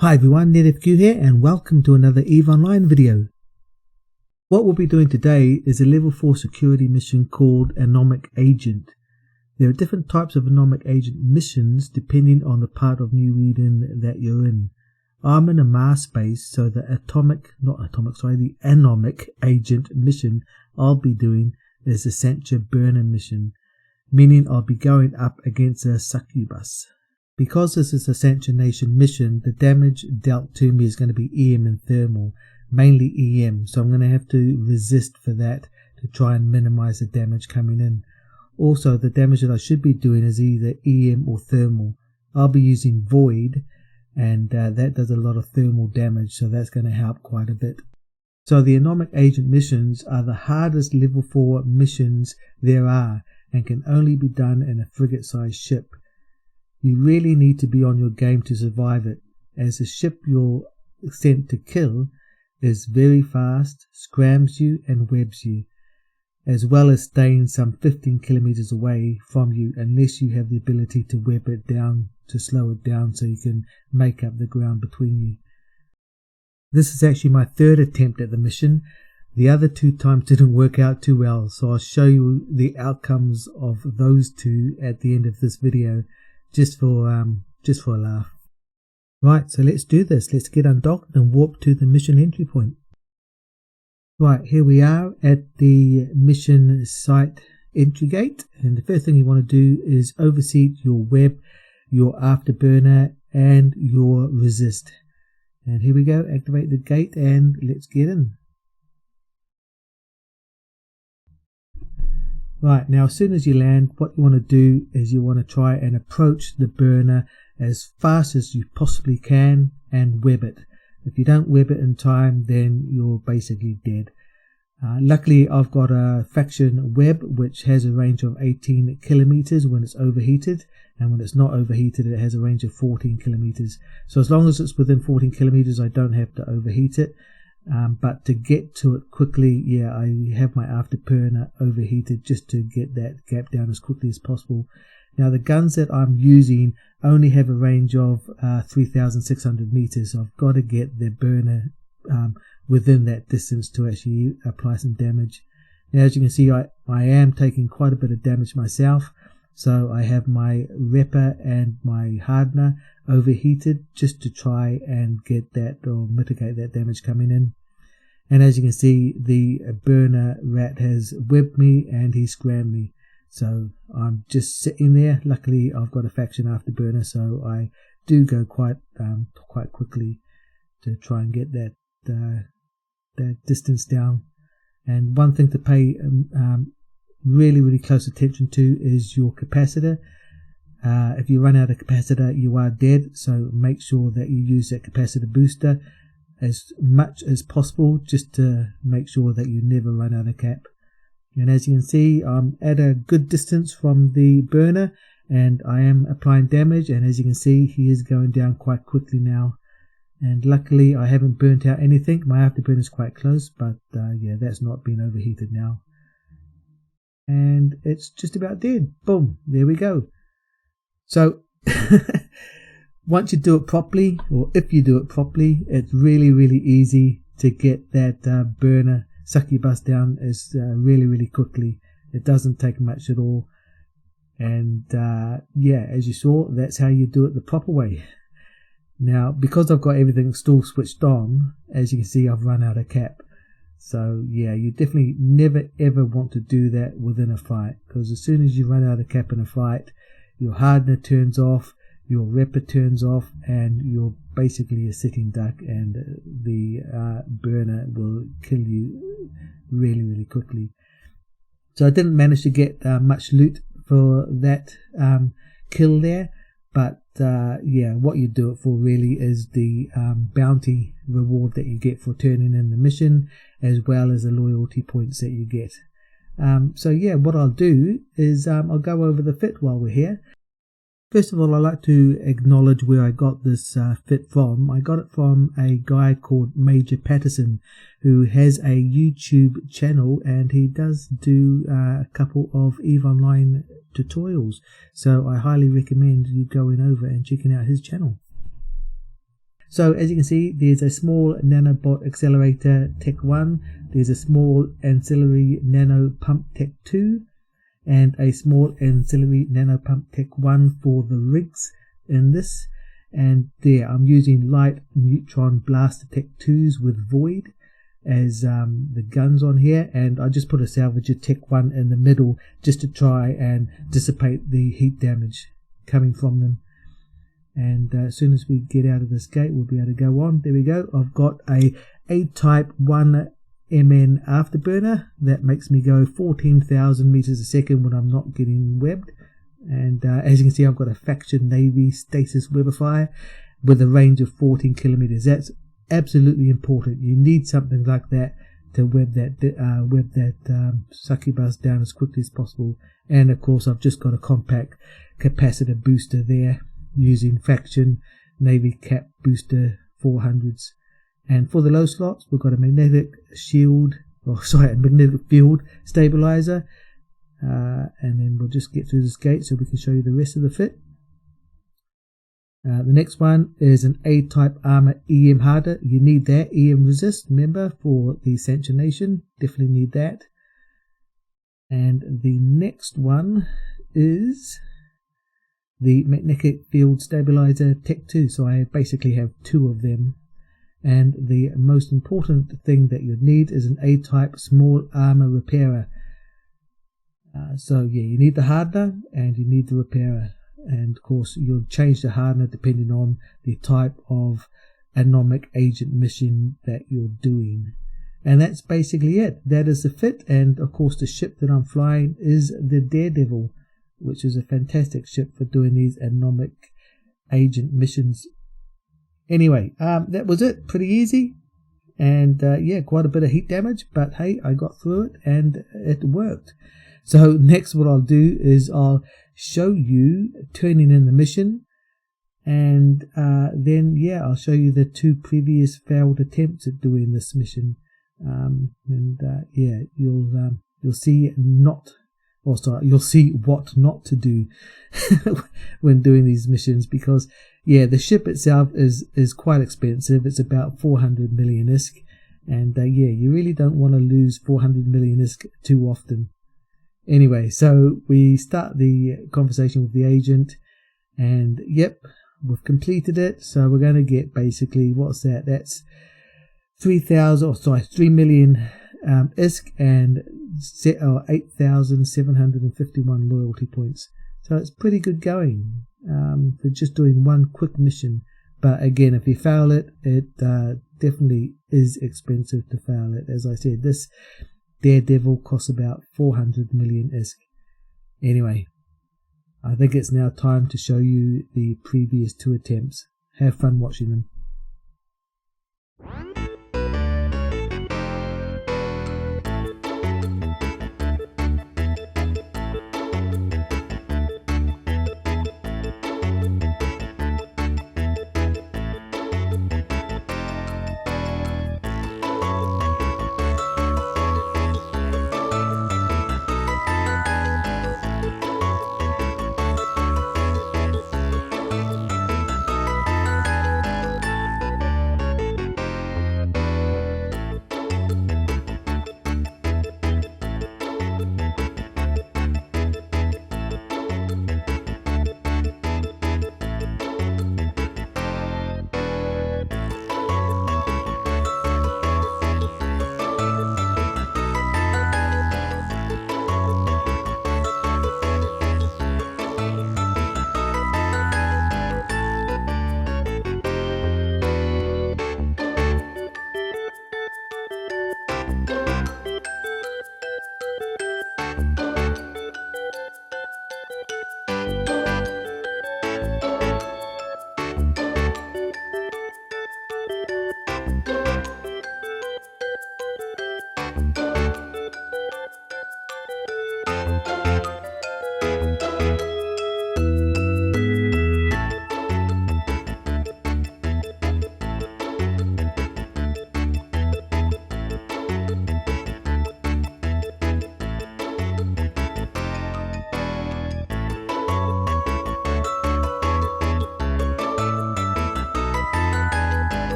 Hi everyone, NETFQ here and welcome to another EVE Online video. What we'll be doing today is a level 4 security mission called Anomic Agent. There are different types of Anomic Agent missions depending on the part of New Eden that you're in. I'm in a Mars space, so the Anomic Agent mission I'll be doing is the Sansha burner mission, meaning I'll be going up against a Succubus. Because this is a Sansha Nation mission, the damage dealt to me is going to be EM and thermal, mainly EM, so I'm going to have to resist for that to try and minimize the damage coming in. Also, the damage that I should be doing is either EM or thermal. I'll be using Void, and that does a lot of thermal damage, so that's going to help quite a bit. So the Anomic Agent missions are the hardest level 4 missions there are, and can only be done in a frigate-sized ship. You really need to be on your game to survive it, as the ship you're sent to kill is very fast, scrams you and webs you, as well as staying some 15 kilometers away from you unless you have the ability to web it down, to slow it down so you can make up the ground between you. This is actually my third attempt at the mission. The other 2 times didn't work out too well, so I'll show you the outcomes of those 2 at the end of this video. Just for a laugh. Right, so let's do this. Let's get undocked and warp to the mission entry point. Right, here we are at the mission site entry gate, and the first thing you want to do is overseat your web, your afterburner, and your resist. And here we go, activate the gate and let's get in. Right, now as soon as you land, what you want to do is you want to try and approach the burner as fast as you possibly can and web it. If you don't web it in time, then you're basically dead. Luckily, I've got a faction web which has a range of 18 kilometers when it's overheated, and when it's not overheated it has a range of 14 kilometers. So as long as it's within 14 kilometers I don't have to overheat it. But to get to it quickly, yeah, I have my afterburner overheated just to get that gap down as quickly as possible. Now the guns that I'm using only have a range of 3,600 meters, so I've got to get the burner within that distance to actually apply some damage. Now as you can see, I am taking quite a bit of damage myself, so I have my repper and my hardener overheated just to try and get that or mitigate that damage coming in. And as you can see, the burner rat has webbed me and he scrammed me, so I'm just sitting there. Luckily I've got a faction afterburner, so I do go quite quickly to try and get that distance down. And one thing to pay really close attention to is your capacitor. If you run out of capacitor, you are dead, so make sure that you use that capacitor booster as much as possible just to make sure that you never run out of cap. And as you can see, I'm at a good distance from the burner and I am applying damage, and as you can see, he is going down quite quickly now. And luckily I haven't burnt out anything. My afterburner is quite close, but yeah, that's not been overheated now. And it's just about dead. Boom, there we go. So once you do it properly, or if you do it properly, it's really easy to get that burner Succubus down is really quickly. It doesn't take much at all. And yeah, as you saw, that's how you do it the proper way. Now because I've got everything still switched on, as you can see, I've run out of cap. So yeah, you definitely never ever want to do that within a fight, because as soon as you run out of cap in a fight, your hardener turns off, your repper turns off, and you're basically a sitting duck, and the burner will kill you really quickly. So I didn't manage to get much loot for that kill there, but yeah, what you do it for really is the bounty reward that you get for turning in the mission, as well as the loyalty points that you get. So yeah, what I'll do is I'll go over the fit while we're here. First of all, I'd like to acknowledge where I got this fit from. I got it from a guy called Major Patterson, who has a YouTube channel, and he does do a couple of EVE Online tutorials. So I highly recommend you going over and checking out his channel. So as you can see, there's a small nanobot accelerator Tech 1, there's a small ancillary nano pump Tech 2, and a small ancillary nano pump Tech 1 for the rigs in this. And there I'm using light neutron blaster Tech 2s with Void as the guns on here, and I just put a salvager Tech 1 in the middle just to try and dissipate the heat damage coming from them. And as soon as we get out of this gate, we'll be able to go on. There we go. I've got a A-type 1 MN afterburner that makes me go 14,000 meters a second when I'm not getting webbed. And as you can see, I've got a Faction Navy stasis webifier with a range of 14 kilometers. That's absolutely important. You need something like that to web that Succubus down as quickly as possible. And of course, I've just got a compact capacitor booster there using Faction Navy Cap Booster 400s. And for the low slots, we've got a magnetic field stabilizer. And then we'll just get through this gate so we can show you the rest of the fit. The next one is an A-type armor EM harder. You need that EM resist, remember, for the Sansha Nation. Definitely need that. And the next one is the magnetic field stabilizer Tech 2. So I basically have two of them. And the most important thing that you need is an A-type small armor repairer. So yeah, you need the hardener and you need the repairer. And of course, you'll change the hardener depending on the type of Anomic Agent mission that you're doing. And that's basically it. That is the fit. And of course, the ship that I'm flying is the Daredevil, which is a fantastic ship for doing these Anomic Agent missions. Anyway, that was it. Pretty easy. And yeah, quite a bit of heat damage. But hey, I got through it and it worked. So next what I'll do is I'll show you turning in the mission, and then yeah, I'll show you the two previous failed attempts at doing this mission, yeah, you'll see you'll see what not to do when doing these missions, because yeah, the ship itself is quite expensive. It's about 400 million ISK, and yeah, you really don't want to lose 400 million ISK too often. Anyway, so we start the conversation with the agent, and yep, we've completed it. So we're going to get basically, what's that? That's 3 million ISK and 8,751 loyalty points. So it's pretty good going for just doing one quick mission. But again, if you fail it, it definitely is expensive to fail it. As I said, this Daredevil costs about 400 million ISK. Anyway, I think it's now time to show you the previous two attempts. Have fun watching them.